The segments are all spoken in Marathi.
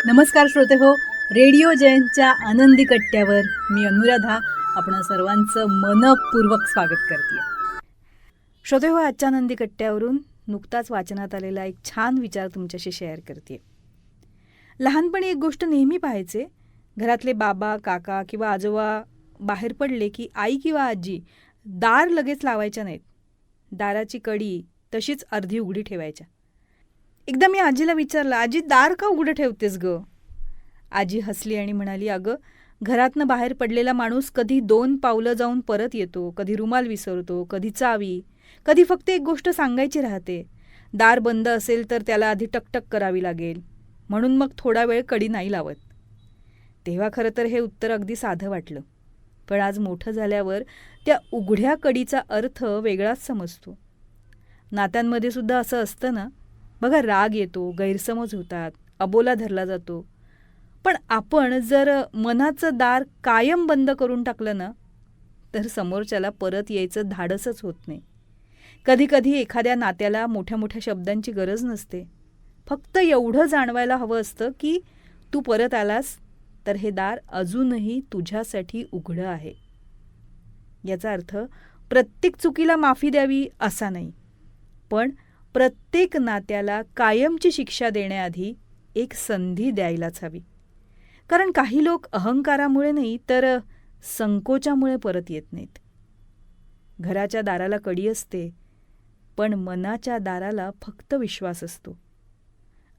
नमस्कार श्रोते हो, रेडिओ जयंतच्या आनंदी कट्ट्यावर मी अनुराधा आपण सर्वांचं मनपूर्वक स्वागत करते. श्रोते हो, आजच्या आनंदी कट्ट्यावरून नुकताच वाचनात आलेला एक छान विचार तुमच्याशी शेअर करते. लहानपणी एक गोष्ट नेहमी पाहायचे, घरातले बाबा काका किंवा आजोबा बाहेर पडले की आई किंवा आजी दार लगेच लावायच्या नाहीत. दाराची कडी तशीच अर्धी उघडी ठेवायच्या. एकदा मी आजीला विचारलं, आजी दार का उघडं ठेवतेस ग? आजी हसली आणि म्हणाली, अगं घरातनं बाहेर पडलेला माणूस कधी 2 पावलं जाऊन परत येतो, कधी रुमाल विसरतो, कधी चावी, कधी फक्त एक गोष्ट सांगायची राहते. दार बंद असेल तर त्याला आधी टकटक करावी लागेल, म्हणून मग थोडा वेळ कडी नाही लावत. तेव्हा खरं तर हे उत्तर अगदी साधं वाटलं, पण आज मोठं झाल्यावर त्या उघड्या कडीचा अर्थ वेगळाच समजतो. नात्यांमध्ये सुद्धा असं असतं ना, बघा राग येतो, गैरसमज होतात, अबोला धरला जातो. पण आपण जर मनाचं दार कायम बंद करून टाकलं ना, तर समोरच्याला परत यायचं धाडसच होत नाही. कधीकधी एखाद्या नात्याला मोठ्या मोठ्या शब्दांची गरज नसते, फक्त एवढं जाणवायला हवं असतं की तू परत आलास तर हे दार अजूनही तुझ्यासाठी उघडं आहे. याचा अर्थ प्रत्येक चुकीला माफी द्यावी असा नाही, पण प्रत्येक नात्याला कायमची शिक्षा देण्याआधी एक संधी द्यायलाच हवी. कारण काही लोक अहंकारामुळे नाही तर संकोचामुळे परत येत नाहीत. घराच्या दाराला कडी असते, पण मनाच्या दाराला फक्त विश्वास असतो.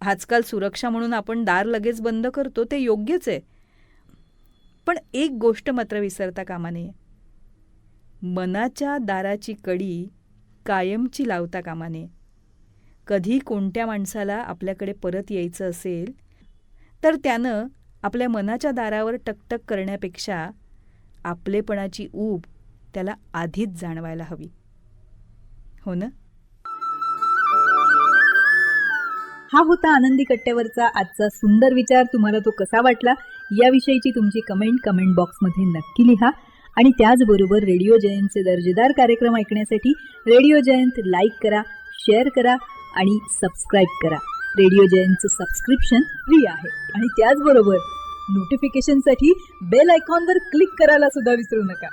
आजकाल सुरक्षा म्हणून आपण दार लगेच बंद करतो, ते योग्यच आहे. पण एक गोष्ट मात्र विसरता कामा नये, मनाच्या दाराची कडी कायमची लावता कामा नये. कधी कोणत्या माणसाला आपल्याकडे परत यायचं असेल तर त्यानं आपल्या मनाच्या दारावर टकटक करण्यापेक्षा आपलेपणाची ऊब त्याला आधीच जाणवायला हवी, हो ना? हा होता आनंदी कट्ट्यावरचा आजचा सुंदर विचार. तुम्हाला तो कसा वाटला याविषयीची तुमची कमेंट बॉक्समध्ये नक्की लिहा. आणि त्याचबरोबर रेडिओ जयंतचे दर्जेदार कार्यक्रम ऐकण्यासाठी रेडिओ जयंत लाईक करा, शेअर करा आणि सबस्क्राईब करा. रेडिओ जयंतचं सबस्क्रिप्शन फ्री आहे. आणि त्याचबरोबर नोटिफिकेशनसाठी बेल आयकॉनवर क्लिक करायला सुद्धा विसरू नका.